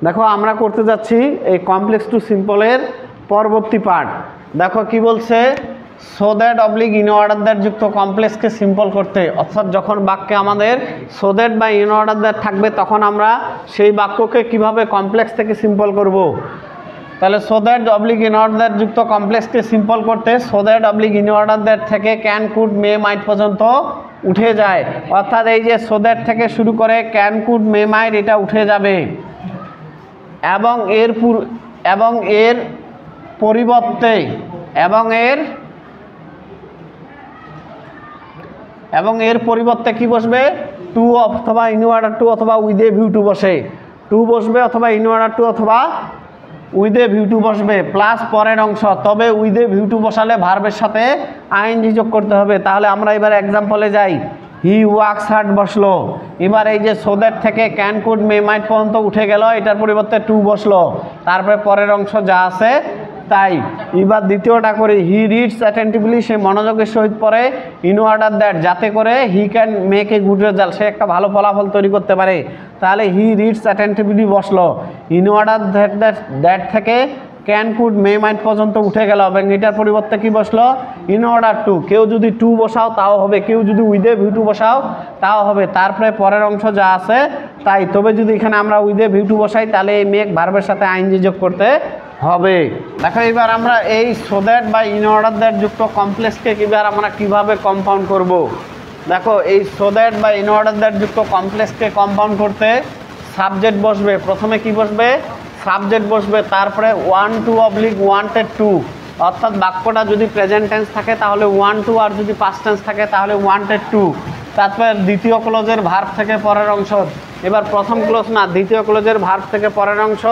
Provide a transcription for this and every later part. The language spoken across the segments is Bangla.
দেখো আমরা করতে যাচ্ছি এই কমপ্লেক্স টু সিম্পলের পরবর্তী পার্ট। দেখো কি বলছে, so that oblique in order that যুক্ত কমপ্লেক্সকে সিম্পল করতে, অর্থাৎ যখন বাক্যে আমাদের সো দ্যাট বা ইন অর্ডার দ্যাট থাকবে তখন আমরা সেই বাক্যকে কিভাবে কমপ্লেক্স থেকে সিম্পল করব। তাহলে so that oblique in order that যুক্ত কমপ্লেক্সকে সিম্পল করতে so that oblique in order that থেকে ক্যান কুড মে মাইট পর্যন্ত উঠে যায়, অর্থাৎ এই যে সো দ্যাট থেকে শুরু করে ক্যান কুড মে মাইট এটা উঠে যাবে এবং এর পরিবর্তে কি বসবে, টু অথবা ইন অর্ডার টু অথবা উইথ এ ভিউ টু বসে, টু বসবে অথবা ইন অর্ডার টু অথবা উইথ এ ভিউ টু বসবে প্লাস পরের অংশ। তবে উইথ এ ভিউ টু বসালে ভার্বের সাথে আইএনজি যোগ করতে হবে। তাহলে আমরা এবার এক্সাম্পলে যাই। হি ওয়ার্কস হার্ড বসলো, এবার এই যে সো দ্যাট থেকে ক্যান কুড মে মাইট পর্যন্ত উঠে গেল, এটার পরিবর্তে টু বসলো, তারপরে পরের অংশ যা আছে তাই। এবার দ্বিতীয়টা করে হি রিডস অ্যাটেন্টিভলি, সে মনোযোগের সহিত পড়ে, ইন অর্ডার দ্যাট যাতে করে he can make a good result, সে একটা ভালো ফলাফল তৈরি করতে পারে। তাহলে হি রিডস অ্যাটেন্টিভলি বসলো, ইন অর্ডার দ্যাট থেকে ক্যান কুড মে মাইট পর্যন্ত উঠে গেল এবং এটার পরিবর্তে কি বসলো, ইন অর্ডার টু। কেউ যদি টু বসাও তাও হবে, কেউ যদি উইথ এ ভিউ টু বসাও তাও হবে, তারপরে পরের অংশ যা আছে তাই। তবে যদি এখানে আমরা উইথ এ ভিউ টু বসাই তাহলে এই মেক ভার্বের সাথে আইএনজি যোগ করতে হবে। দেখো এবার আমরা এই সো দ্যাট বা ইন অর্ডার দ্যাট যুক্ত কমপ্লেক্সকে এবার আমরা কিভাবে কম্পাউন্ড করব। দেখো এই সো দ্যাট বা ইন অর্ডার দ্যাট যুক্ত কমপ্লেক্সকে কম্পাউন্ড করতে সাবজেক্ট বসবে, প্রথমে কি বসবে, সাবজেক্ট বসবে, তারপরে one two oblique wanted to, অর্থাৎ বাক্যটা যদি প্রেজেন্ট টেন্স থাকে তাহলে ওয়ান টু, আর যদি পাস্ট টেন্স থাকে তাহলে ওয়ান্টেড টু। তারপরে দ্বিতীয় ক্লোজের ভার্ব থেকে পরের অংশ, এবার প্রথম ক্লোজ না, দ্বিতীয় ক্লোজের ভার্ব থেকে পরের অংশ,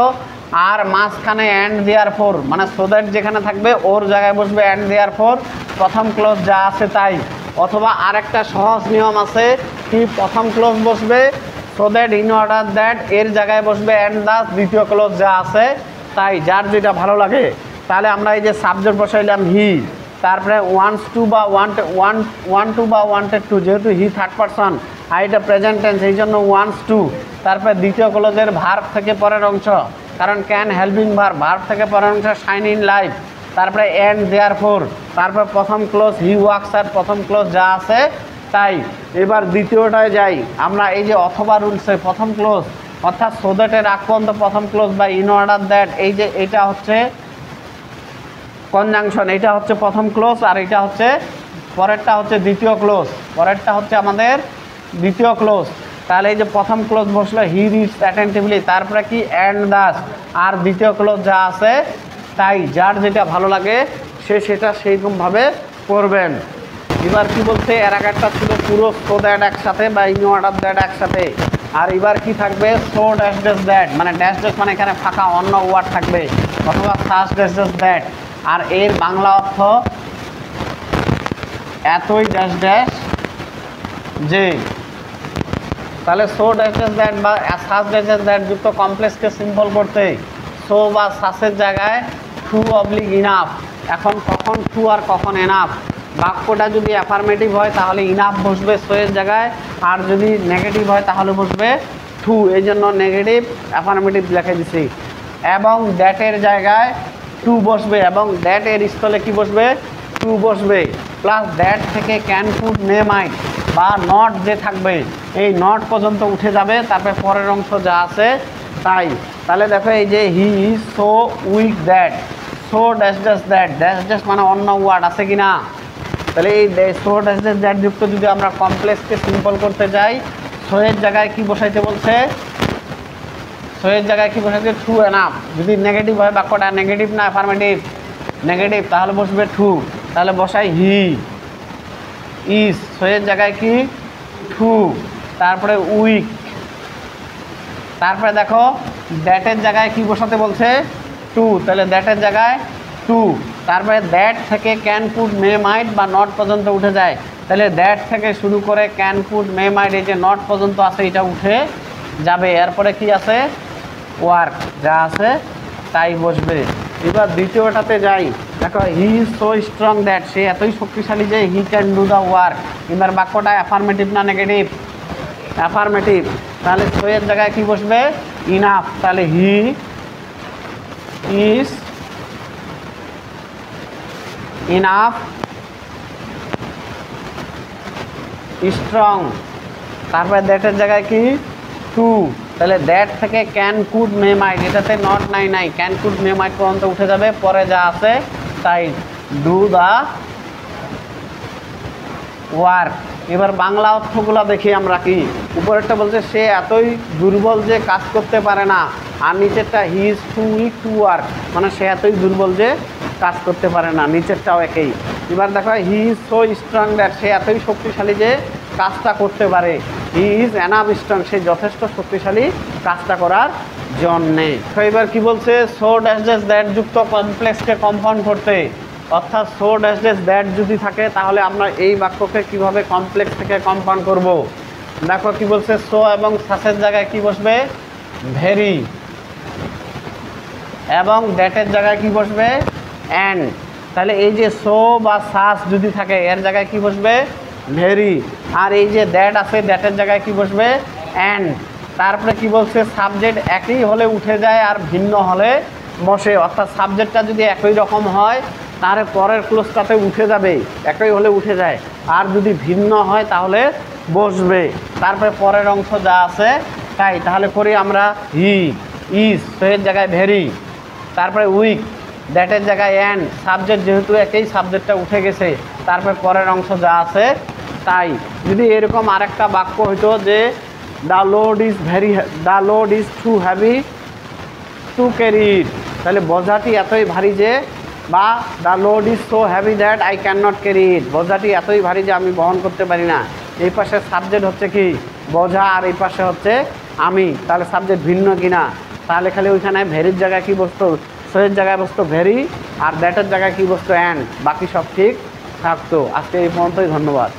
আর মাঝখানে অ্যান্ড দেয়ার ফোর, মানে সো দ্যাট যেখানে থাকবে ওর জায়গায় বসবে অ্যান্ড দেয়ার ফোর, প্রথম ক্লোজ যা আছে তাই। অথবা আরেকটা সহজ নিয়ম আছে কি, প্রথম ক্লোজ বসবে so that in order that, এর জায়গায় বসবে অ্যান্ড দাস, দ্বিতীয় ক্লোজ যা আছে তাই, যার যেটা ভালো লাগে। তাহলে আমরা এই যে সাবজেক্ট বসাইলাম হি, তারপরে ওয়ান্টস টু বা ওয়ান টু বা ওয়ান্টেড টু, যেহেতু হি থার্ড পারসন আর এটা প্রেজেন্ট টেন্স এই জন্য ওয়ান্টস টু। তারপরে দ্বিতীয় ক্লোজের ভার্ব থেকে পরের অংশ, কারণ ক্যান হেল্পিং ভার্ব থেকে পরের অংশ শাইন ইন লাইফ, তারপরে এন্ড দেয়ার ফোর, তারপর প্রথম ক্লোজ হি ওয়ার্কস আর প্রথম ক্লোজ যা আছে তাই। এবার দ্বিতীয়টায় যাই আমরা, এই যে অথবা রুলসে প্রথম ক্লোজ, অর্থাৎ সো দ্যাটের আগ পর্যন্ত প্রথম ক্লোজ বা ইন অর্ডার দ্যাট, এই যে এটা হচ্ছে কনজাংশন, এটা হচ্ছে প্রথম ক্লোজ আর এটা হচ্ছে পরেরটা হচ্ছে দ্বিতীয় ক্লোজ, পরেরটা হচ্ছে আমাদের দ্বিতীয় ক্লোজ। তাহলে এই যে প্রথম ক্লোজ বসলো হি রিডস অ্যাটেন্টিভলি, তারপরে কি অ্যান্ড দাস, আর দ্বিতীয় ক্লোজ যা আছে তাই। যার যেটা ভালো লাগে সে সেটা সেইরকমভাবে করবেন। এবার কি বলছে, এর একটা ছিল পুরো সো দ্যাট একসাথে বা ইন অর্ডার দ্যাট একসাথে, আর এবার কি থাকবে সো ড্যাশ ড্যাশ দ্যাট, মানে ড্যাশ ড্যাশ মানে এখানে ফাঁকা অন্য ওয়ার্ড থাকবে, অথবা সাস ড্যাশ ড্যাশ দ্যাট, আর এর বাংলা অর্থ এতই ড্যাশ ড্যাশ যে। তাহলে সো ড্যাশ ড্যাশ দ্যাট বা সাস ড্যাশ ড্যাশ দ্যাট যুক্ত কমপ্লেক্সকে সিম্পল করতে সো বা সাসের জায়গায় টু অবলিক ইনাফ। এখন কখন টু আর কখন এনাফ, বাক্যটা যদি অ্যাফার্মেটিভ হয় তাহলে ইনাফ বসবে সো এর জায়গায়, আর যদি নেগেটিভ হয় তাহলে বসবে টু, এই জন্য নেগেটিভ অ্যাফার্মেটিভ লিখে দিছি। এবং দ্যাটের জায়গায় টু বসবে এবং দ্যাট এর স্থলে কি বসবে, টু বসবে, প্লাস দ্যাট থেকে ক্যান কুড মে মাইট বা নট যে থাকবে এই নট পর্যন্ত উঠে যাবে, তারপরে পরের অংশ যা আছে তাই। তাহলে দেখো এই যে হি is so weak that, so dash dash that, dash dash মানে অন্য ওয়ার্ড আছে কি না। তাহলে এই সো ড্যাশ ড্যাশ দ্যাট যুক্ত যদি আমরা কমপ্লেক্সকে সিম্পল করতে যাই, সো এর জায়গায় কি বসাইতে বলছে, সো এর জায়গায় কি বসাইতে টু এনাফ। যদি নেগেটিভ হয় বাক্যটা, নেগেটিভ না অ্যাফার্মেটিভ, নেগেটিভ, তাহলে বসবে টু। তাহলে বসাই হি ইজ, সো এর জায়গায় কি টু, তারপরে উইক, তারপরে দেখো দ্যাটের জায়গায় কি বসাতে বলছে টু, তাহলে দ্যাটের জায়গায় টু, তারপরে দ্যাট থেকে ক্যান কুড মে মাইট বা নট পর্যন্ত উঠে যায়, তাহলে দ্যাট থেকে শুরু করে ক্যান কুড মে মাইট এই যে নট পর্যন্ত আছে এটা উঠে যাবে। এরপরে কি আছে ওয়ার্ক যা আছে তাই বসবে। এবার দ্বিতীয়টাতে যাই, দেখো he is so strong that, সে এতই শক্তিশালী যে he can do the work. এবার বাক্যটা অ্যাফার্মেটিভ না নেগেটিভ, অ্যাফার্মেটিভ, তাহলে সো এর জায়গায় কি বসবে ইনাফ, তাহলে হি ইজ ইনাফ স্ট্রং, তারপরে দ্যাটের জায়গায় কি টু, তাহলে দ্যাট থেকে ক্যান কুড মে মাইট, এটাতে নট নাই, ক্যান কুড মে মাইট পর্যন্ত উঠে যাবে, পরে যা আছে তাই ডু দা ওয়ার্ক। এবার বাংলা অর্থগুলো দেখি আমরা কি, উপরেরটা বলছে সে এতই দুর্বল যে কাজ করতে পারে না, আর নিচেরটা he is too weak to work, মানে সে এতই দুর্বল যে কাজ করতে পারে না, নিচেরটাও একই। এবার দেখো he is so strong that, সে এতই শক্তিশালী যে কাজটা করতে পারে, হি ইজ এনাফ স্ট্রং, সে যথেষ্ট শক্তিশালী কাজটা করার জন্যে। তো এবার কি বলছে সো ড্যাশ ড্যাশ দ্যাট যুক্ত কমপ্লেক্সকে কম্পাউন্ড করতে, অর্থাৎ সো ড্যাশ ড্যাশ দ্যাট যদি থাকে তাহলে আমরা এই বাক্যকে কিভাবে কমপ্লেক্স থেকে কম্পাউন্ড করব। দেখো কি বলছে সো এবং সাসের জায়গায় কি বসবে ভেরি, এবং দ্যাটের জায়গায় কি বসবে অ্যান্ড, তাহলে এই যে সো বা সাস যদি থাকে এর জায়গায় কি বসবে ভেরি, আর এই যে দ্যাট আছে দ্যাটের জায়গায় কি বসবে অ্যান্ড। তারপরে কি বলছে সাবজেক্ট একই হলে উঠে যায় আর ভিন্ন হলে বসে, অর্থাৎ সাবজেক্টটা যদি একই রকম হয় তার পরের ক্লোজটাতে উঠে যাবে, একই হলে উঠে যায়, আর যদি ভিন্ন হয় তাহলে বসবে। তারপরে পরের অংশ যা আছে তাই, তাহলে করি আমরা হি ইজ, তো এর জায়গায় ভেরি, তারপরে উইক, দ্যাটের জায়গায় অ্যান্ড, সাবজেক্ট যেহেতু একই সাবজেক্টটা উঠে গেছে, তারপরে পরের অংশ যা আছে তাই। যদি এরকম আরেকটা বাক্য হইতো যে the load is too heavy to carry it, তাহলে বোঝাটি এতই ভারী যে, বা the load is so heavy that I cannot carry it, বোঝাটি এতই ভারী যে আমি বহন করতে পারি না। এই পাশে সাবজেক্ট হচ্ছে কি বোঝা, আর এই পাশে হচ্ছে আমি, তাহলে সাবজেক্ট ভিন্ন কিনা, তাহলে খালি ওইখানে ভেরির জায়গায় কি বসতো সোয়ের জায়গায় বসতো ভেরি, আর দ্যাটের জায়গায় কি বসতো অ্যান্ড, বাকি সব ঠিক থাকতো। আজকে এই পর্যন্তই, ধন্যবাদ।